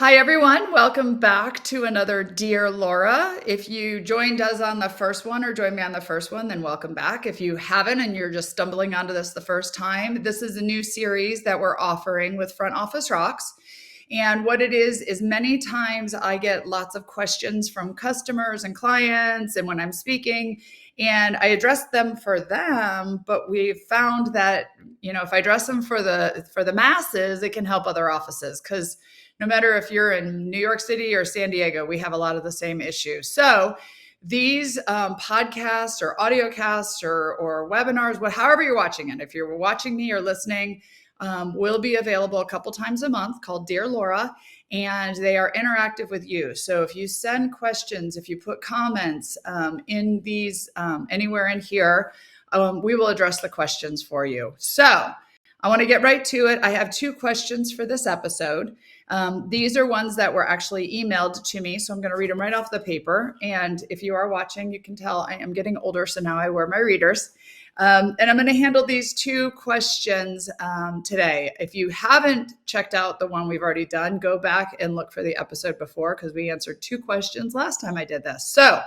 Hi, everyone. Welcome back to another Dear Laura. If you joined us on the first one or joined me on the first one, then welcome back. If you haven't and you're just stumbling onto this the first time, this is a new series that we're offering with Front Office Rocks. And what it is many times I get lots of questions from customers and clients, and when I'm speaking, and I address them for them, but we've found that, if I address them for the masses, it can help other offices, because no matter if you're in New York City or San Diego, we have a lot of the same issues. So these podcasts or audio casts or webinars, however you're watching it, if you're watching me or listening, will be available a couple times a month, called Dear Laura, and they are interactive with you. So if you send questions, if you put comments in these anywhere in here, we will address the questions for you. So I want to get right to it. I have 2 questions for this episode. These are ones that were actually emailed to me, so I'm going to read them right off the paper. And if you are watching, you can tell I am getting older, so now I wear my readers. And I'm going to handle these 2 questions today. If you haven't checked out the one we've already done, go back and look for the episode before, because we answered 2 questions last time I did this. So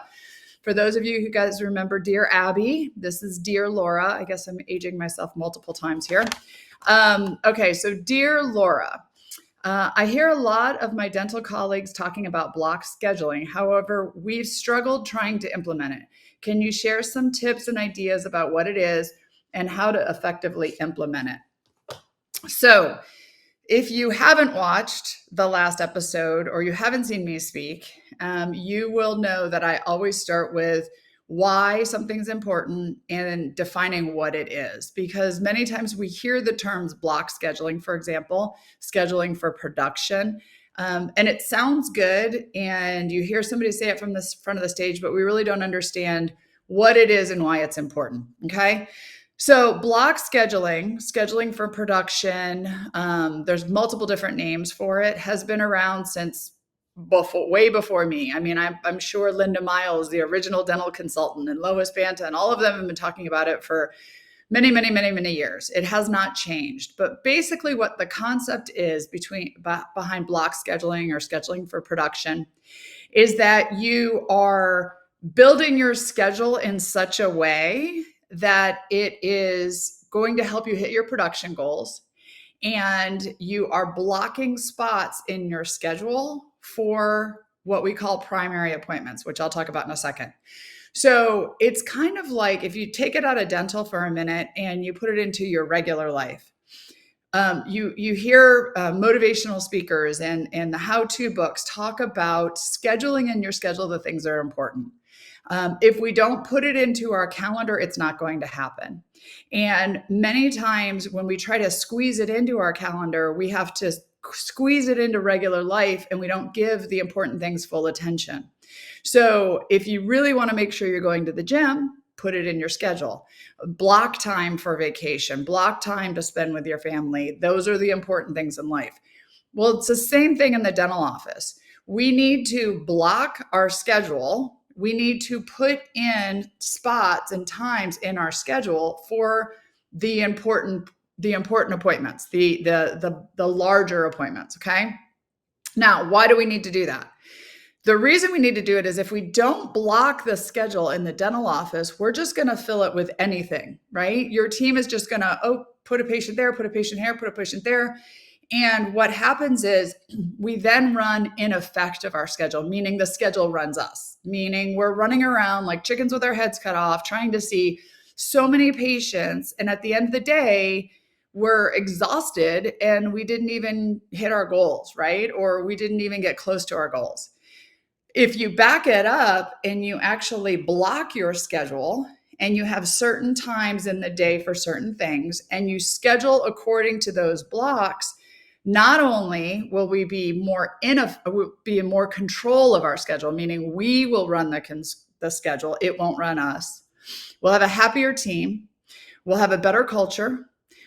for those of you who guys remember Dear Abby, this is Dear Laura. I guess I'm aging myself multiple times here. Okay, so Dear Laura. I hear a lot of my dental colleagues talking about block scheduling. However, we've struggled trying to implement it. Can you share some tips and ideas about what it is and how to effectively implement it? So if you haven't watched the last episode or you haven't seen me speak, you will know that I always start with why something's important and defining what it is. Because many times we hear the terms block scheduling, for example, scheduling for production, and it sounds good. And you hear somebody say it from the front of the stage, but we really don't understand what it is and why it's important. Okay. So block scheduling for production, there's multiple different names for it, has been around since way before me. I mean, I'm sure Linda Miles, the original dental consultant, and Lois Banta, and all of them have been talking about it for many, many, many, many years. It has not changed. But basically what the concept is behind block scheduling or scheduling for production is that you are building your schedule in such a way that it is going to help you hit your production goals, and you are blocking spots in your schedule for what we call primary appointments, which I'll talk about in a second. So it's kind of like if you take it out of dental for a minute and you put it into your regular life. You hear motivational speakers and the how-to books talk about scheduling in your schedule the things that are important. If we don't put it into our calendar, it's not going to happen. And many times when we try to squeeze it into our calendar, we have to squeeze it into regular life, and we don't give the important things full attention. So if you really want to make sure you're going to the gym, put it in your schedule. Block time for vacation, block time to spend with your family. Those are the important things in life. Well, it's the same thing in the dental office. We need to block our schedule. We need to put in spots and times in our schedule for the important appointments, the larger appointments. Okay. Now, why do we need to do that? The reason we need to do it is if we don't block the schedule in the dental office, we're just going to fill it with anything, right? Your team is just going to, put a patient there, put a patient here, put a patient there. And what happens is we then run in effect of our schedule, meaning the schedule runs us, meaning we're running around like chickens with our heads cut off, trying to see so many patients. And at the end of the day, we're exhausted and we didn't even hit our goals, right? Or we didn't even get close to our goals. If you back it up and you actually block your schedule and you have certain times in the day for certain things and you schedule according to those blocks, not only will we be in more control of our schedule, meaning we will run the schedule, it won't run us. We'll have a happier team, we'll have a better culture,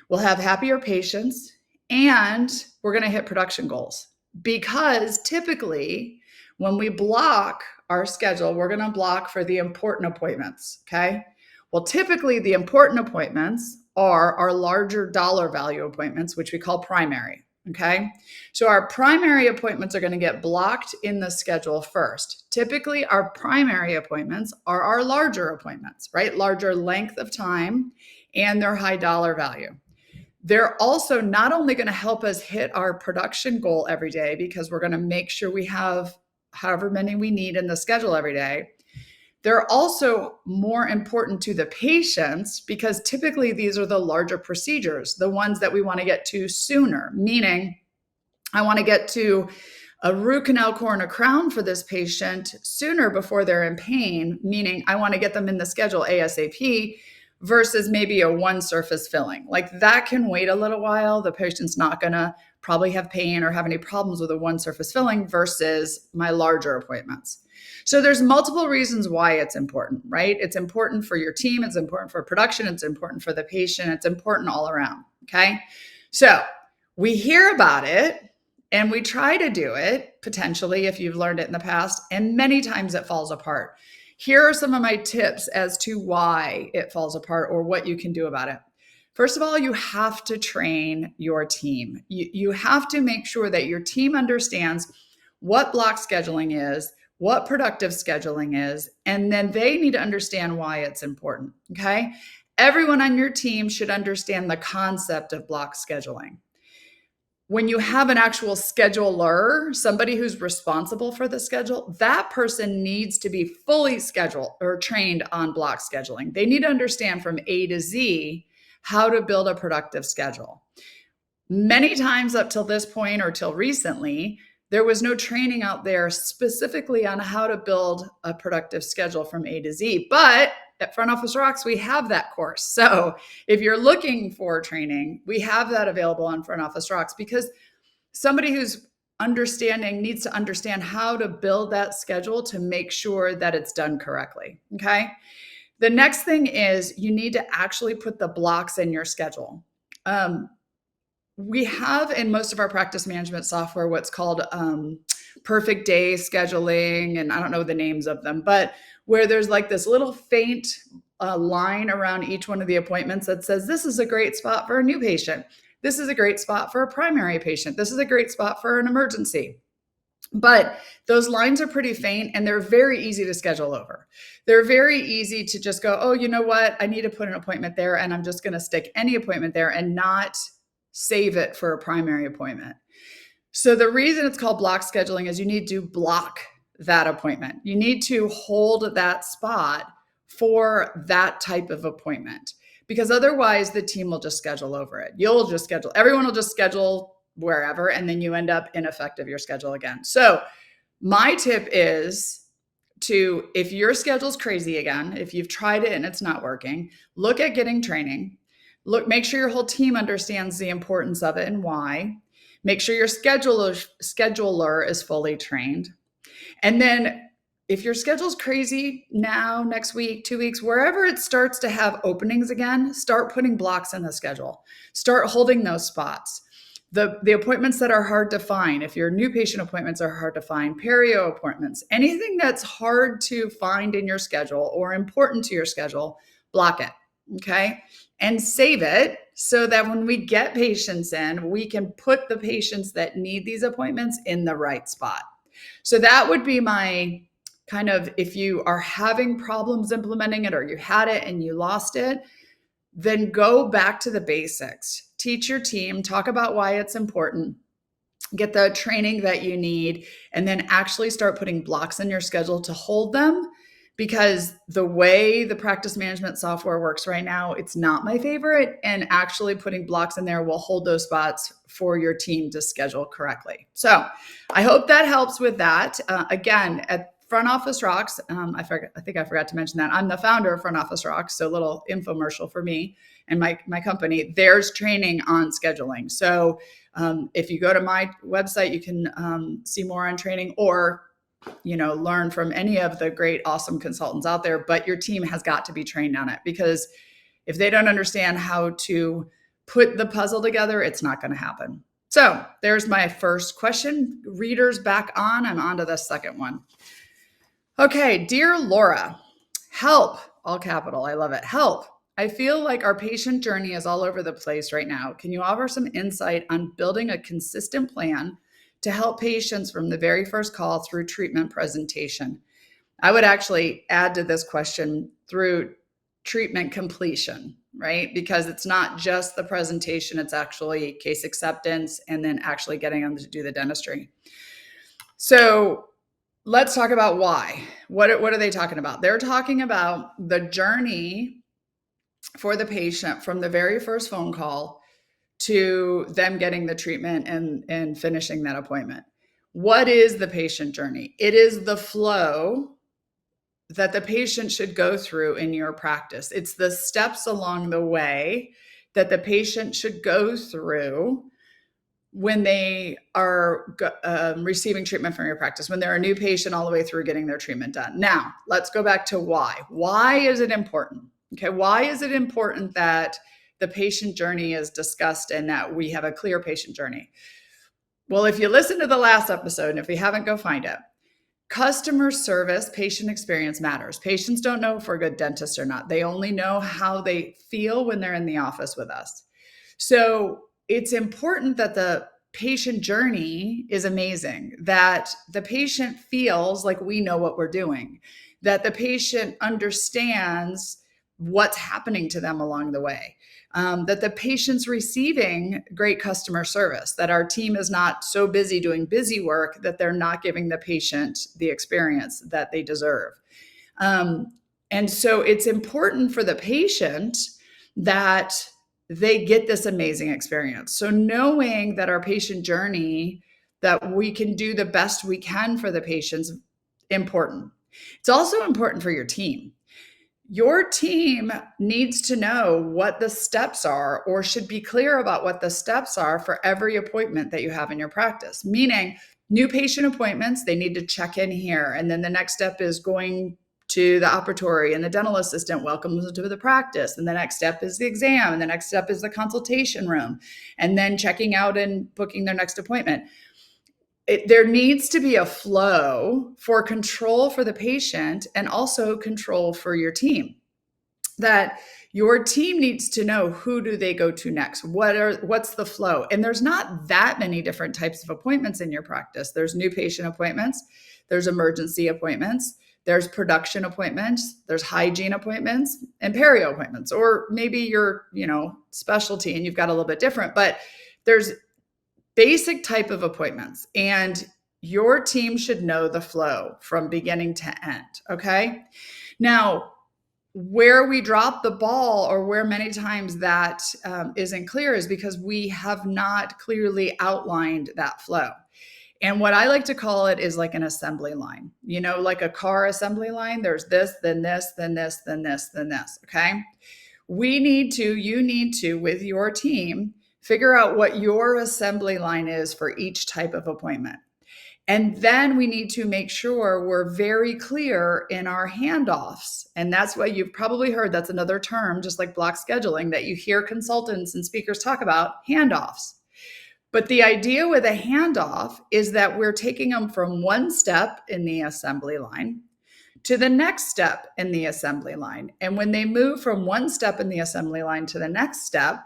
we'll have happier patients, and we're going to hit production goals. Because typically, when we block our schedule, we're going to block for the important appointments, okay? Well, typically the important appointments are our larger dollar value appointments, which we call primary. Okay. So our primary appointments are going to get blocked in the schedule first. Typically, our primary appointments are our larger appointments, right? Larger length of time and their high dollar value. They're also not only going to help us hit our production goal every day because we're going to make sure we have however many we need in the schedule every day. They're also more important to the patients because typically these are the larger procedures, the ones that we want to get to sooner, meaning I want to get to a root canal, core, and a crown for this patient sooner before they're in pain, meaning I want to get them in the schedule ASAP versus maybe a one surface filling. Like that can wait a little while. The patient's not going to probably have pain or have any problems with a one surface filling versus my larger appointments. So there's multiple reasons why it's important, right? It's important for your team. It's important for production. It's important for the patient. It's important all around. Okay. So we hear about it and we try to do it potentially if you've learned it in the past, and many times it falls apart. Here are some of my tips as to why it falls apart or what you can do about it. First of all, you have to train your team. You have to make sure that your team understands what block scheduling is, what productive scheduling is, and then they need to understand why it's important, okay? Everyone on your team should understand the concept of block scheduling. When you have an actual scheduler, somebody who's responsible for the schedule, that person needs to be fully scheduled or trained on block scheduling. They need to understand from A to Z how to build a productive schedule. Many times up till this point or till recently, there was no training out there specifically on how to build a productive schedule from A to Z. But at Front Office Rocks, we have that course. So if you're looking for training, we have that available on Front Office Rocks because somebody who's understanding needs to understand how to build that schedule to make sure that it's done correctly. Okay. The next thing is you need to actually put the blocks in your schedule. We have in most of our practice management software what's called perfect day scheduling, and I don't know the names of them, but where there's like this little faint line around each one of the appointments that says, this is a great spot for a new patient. This is a great spot for a primary patient. This is a great spot for an emergency. But those lines are pretty faint and they're very easy to schedule over. They're very easy to just go, oh, you know what? I need to put an appointment there and I'm just going to stick any appointment there and not save it for a primary appointment. So the reason it's called block scheduling is you need to block that appointment. You need to hold that spot for that type of appointment because otherwise the team will just schedule over it. You'll just schedule, everyone will just schedule wherever, and then you end up ineffective your schedule again. So my tip is to, if your schedule's crazy again, if you've tried it and it's not working, look at getting training. Make sure your whole team understands the importance of it and why. Make sure your scheduler is fully trained. And then if your schedule's crazy now, next week, 2 weeks, wherever it starts to have openings again, start putting blocks in the schedule. Start holding those spots. The appointments that are hard to find, if your new patient appointments are hard to find, perio appointments, anything that's hard to find in your schedule or important to your schedule, block it, okay? And save it so that when we get patients in, we can put the patients that need these appointments in the right spot. So that would be my kind of, if you are having problems implementing it or you had it and you lost it, then go back to the basics. Teach your team, talk about why it's important, get the training that you need, and then actually start putting blocks in your schedule to hold them. Because the way the practice management software works right now, it's not my favorite. And actually putting blocks in there will hold those spots for your team to schedule correctly. So I hope that helps with that. Again, at Front Office Rocks, I think I forgot to mention that I'm the founder of Front Office Rocks, so a little infomercial for me and my company. There's training on scheduling. So if you go to my website, you can see more on training or learn from any of the great, awesome consultants out there, but your team has got to be trained on it because if they don't understand how to put the puzzle together, it's not going to happen. So there's my first question. Readers back on. I'm on to the second one. Okay. Dear Laura, help, all capital. I love it. Help. I feel like our patient journey is all over the place right now. Can you offer some insight on building a consistent plan to help patients from the very first call through treatment presentation? I would actually add to this question through treatment completion, right? Because it's not just the presentation, it's actually case acceptance and then actually getting them to do the dentistry. So let's talk about why. What are they talking about? They're talking about the journey for the patient from the very first phone call to them getting the treatment and finishing that appointment. What is the patient journey? It is the flow that the patient should go through in your practice. It's the steps along the way that the patient should go through when they are receiving treatment from your practice, when they're a new patient all the way through getting their treatment done. Now, let's go back to why. Why is it important? Okay, why is it important that the patient journey is discussed and that we have a clear patient journey? Well, if you listen to the last episode, and if you haven't, go find it. Customer service, patient experience matters. Patients don't know if we're a good dentist or not. They only know how they feel when they're in the office with us. So it's important that the patient journey is amazing, that the patient feels like we know what we're doing, that the patient understands what's happening to them along the way, that the patient's receiving great customer service, that our team is not so busy doing busy work that they're not giving the patient the experience that they deserve. And so it's important for the patient that they get this amazing experience. So knowing that our patient journey, that we can do the best we can for the patients, important. It's also important for your team. Your team needs to know what the steps are, or should be clear about what the steps are for every appointment that you have in your practice. Meaning, new patient appointments, they need to check in here. And then the next step is going to the operatory, and the dental assistant welcomes them to the practice. And the next step is the exam. And the next step is the consultation room. And then checking out and booking their next appointment. There needs to be a flow for control for the patient and also control for your team. That your team needs to know, who do they go to next? What's the flow? And there's not that many different types of appointments in your practice. There's new patient appointments, there's emergency appointments, there's production appointments, there's hygiene appointments, and perio appointments. Or maybe your, specialty and you've got a little bit different, but there's basic type of appointments, and your team should know the flow from beginning to end. Okay. Now, where we drop the ball, or where many times that isn't clear, is because we have not clearly outlined that flow. And what I like to call it is like an assembly line, like a car assembly line. There's this, then this, then this, then this, then this. Okay. You need to, with your team, figure out what your assembly line is for each type of appointment. And then we need to make sure we're very clear in our handoffs. And that's what you've probably heard. That's another term, just like block scheduling, that you hear consultants and speakers talk about, handoffs. But the idea with a handoff is that we're taking them from one step in the assembly line to the next step in the assembly line. And when they move from one step in the assembly line to the next step,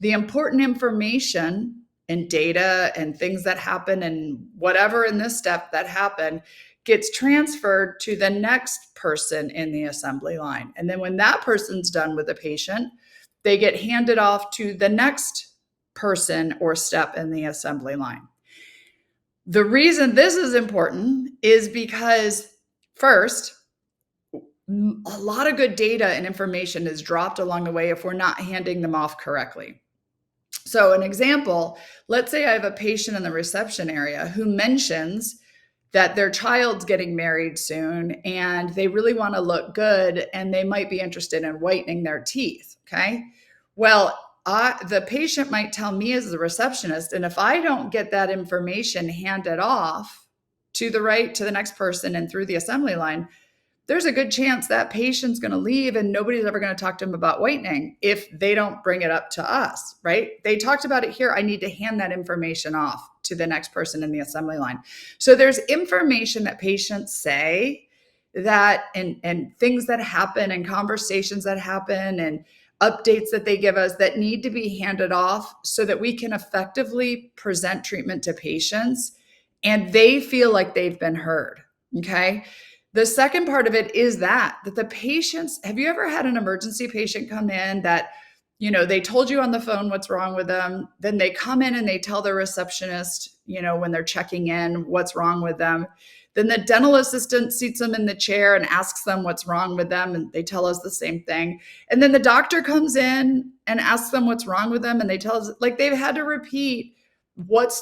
the important information and data and things that happen and whatever in this step that happen gets transferred to the next person in the assembly line. And then when that person's done with the patient, they get handed off to the next person or step in the assembly line. The reason this is important is because, first, a lot of good data and information is dropped along the way if we're not handing them off correctly. So an example, let's say I have a patient in the reception area who mentions that their child's getting married soon and they really want to look good and they might be interested in whitening their teeth. Okay. Well, the patient might tell me as the receptionist, and if I don't get that information handed off to the next person and through the assembly line, there's a good chance that patient's going to leave and nobody's ever going to talk to him about whitening if they don't bring it up to us, right? They talked about it here. I need to hand that information off to the next person in the assembly line. So there's information that patients say that, and things that happen and conversations that happen and updates that they give us that need to be handed off so that we can effectively present treatment to patients and they feel like they've been heard. Okay. The second part of it is that the patients, have you ever had an emergency patient come in that, they told you on the phone what's wrong with them. Then they come in and they tell the receptionist, when they're checking in, what's wrong with them. Then the dental assistant seats them in the chair and asks them what's wrong with them. And they tell us the same thing. And then the doctor comes in and asks them what's wrong with them. And they tell us, like, they've had to repeat what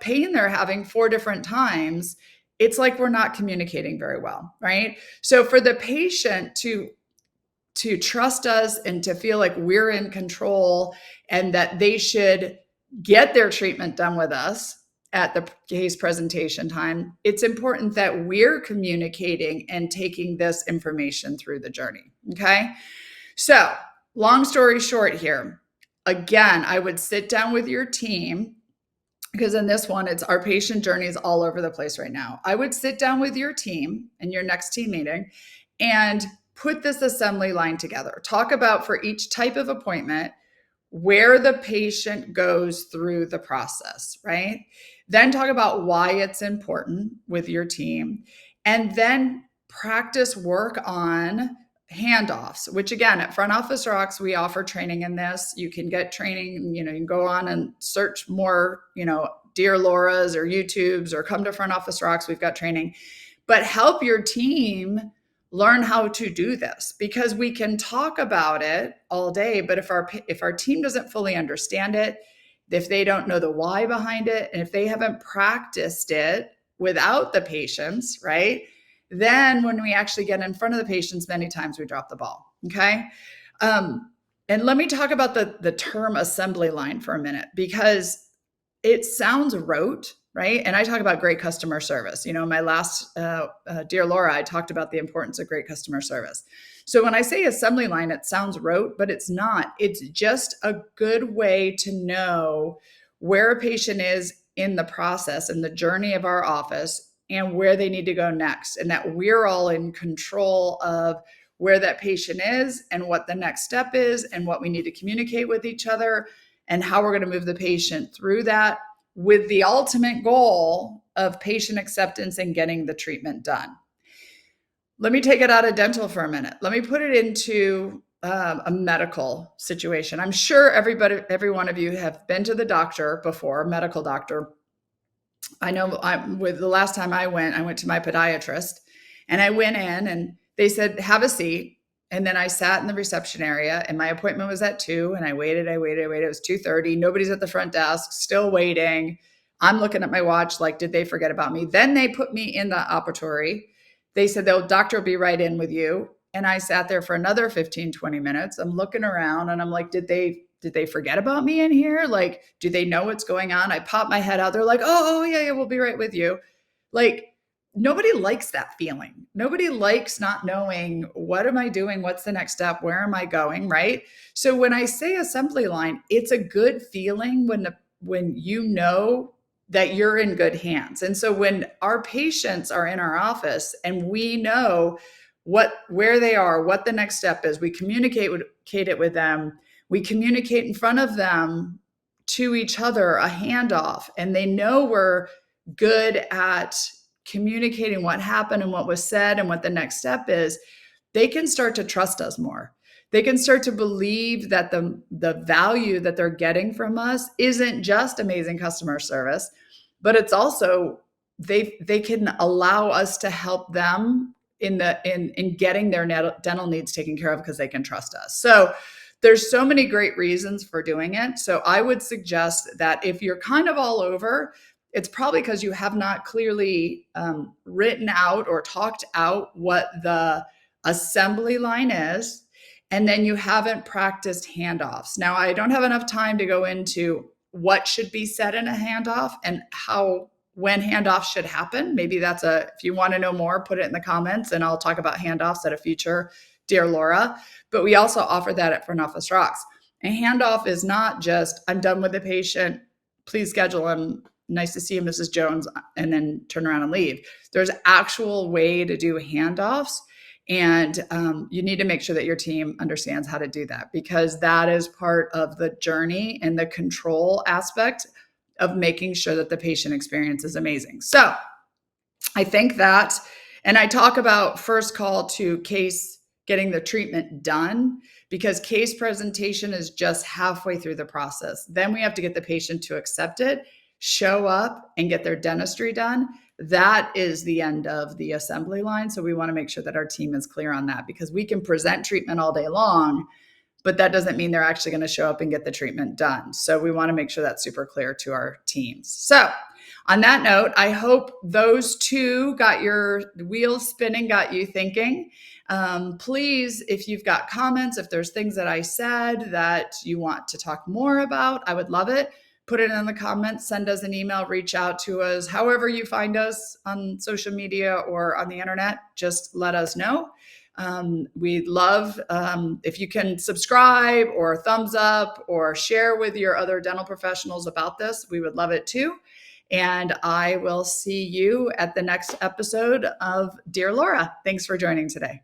pain they're having 4 different times. It's like we're not communicating very well, right? So for the patient to trust us and to feel like we're in control and that they should get their treatment done with us at the case presentation time, it's important that we're communicating and taking this information through the journey. Okay. So long story short here, again, I would sit down with your team, because in this one, it's our patient journey is all over the place right now. I would sit down with your team in your next team meeting and put this assembly line together. Talk about for each type of appointment where the patient goes through the process, right? Then talk about why it's important with your team. And then practice work on handoffs, which again, at Front Office Rocks, we offer training in this. You can get training, you can go on and search more, Dear Laura's or YouTube's, or come to Front Office Rocks. We've got training, but help your team learn how to do this, because we can talk about it all day. But if our team doesn't fully understand it, if they don't know the why behind it, and if they haven't practiced it without the patients, right? Then when we actually get in front of the patients, many times we drop the ball. Okay. And let me talk about the term assembly line for a minute, because it sounds rote, right? And I talk about great customer service. My last Dear Laura, I talked about the importance of great customer service. So when I say assembly line, it sounds rote, but it's not. It's just a good way to know where a patient is in the process and the journey of our office and where they need to go next, and that we're all in control of where that patient is and what the next step is and what we need to communicate with each other and how we're going to move the patient through that, with the ultimate goal of patient acceptance and getting the treatment done. Let me take it out of dental for a minute. Let me put it into a medical situation. I'm sure every one of you have been to the doctor before, a medical doctor. I know with the last time I went to my podiatrist, and I went in and they said, have a seat. And then I sat in the reception area, and my appointment was at 2:00, and I waited. It was 2:30. Nobody's at the front desk, still waiting. I'm looking at my watch like, did they forget about me? Then they put me in the operatory. They said, the doctor will be right in with you. And I sat there for another 15, 20 minutes. I'm looking around and I'm like, did they forget about me in here? Like, do they know what's going on? I pop my head out. They're like, oh yeah, we'll be right with you. Like, nobody likes that feeling. Nobody likes not knowing, what am I doing? What's the next step? Where am I going? Right? So when I say assembly line, it's a good feeling when you know that you're in good hands. And so when our patients are in our office and we know where they are, what the next step is, we communicate it with them. We communicate in front of them to each other, a handoff, and they know we're good at communicating what happened and what was said and what the next step is. They can start to trust us more. They can start to believe that the value that they're getting from us isn't just amazing customer service, but it's also they can allow us to help them in getting their dental needs taken care of because they can trust us. So there's so many great reasons for doing it. So I would suggest that if you're kind of all over, it's probably because you have not clearly written out or talked out what the assembly line is, and then you haven't practiced handoffs. Now, I don't have enough time to go into what should be said in a handoff and when handoffs should happen. Maybe if you want to know more, put it in the comments and I'll talk about handoffs at a future Dear Laura. But we also offer that at Front Office Rocks. A handoff is not just, I'm done with the patient, please schedule him, nice to see you, Mrs. Jones, and then turn around and leave. There's actual way to do handoffs. And you need to make sure that your team understands how to do that, because that is part of the journey and the control aspect of making sure that the patient experience is amazing. So I think that, and I talk about first call to case getting the treatment done, because case presentation is just halfway through the process. Then we have to get the patient to accept it, show up, and get their dentistry done. That is the end of the assembly line. So we want to make sure that our team is clear on that, because we can present treatment all day long, but that doesn't mean they're actually going to show up and get the treatment done. So we want to make sure that's super clear to our teams. So on that note, I hope those two got your wheels spinning, got you thinking. Please, if you've got comments, if there's things that I said that you want to talk more about, I would love it. Put it in the comments, send us an email, reach out to us, however you find us on social media or on the internet, just let us know. We'd love if you can subscribe or thumbs up or share with your other dental professionals about this. We would love it too. And I will see you at the next episode of Dear Laura. Thanks for joining today.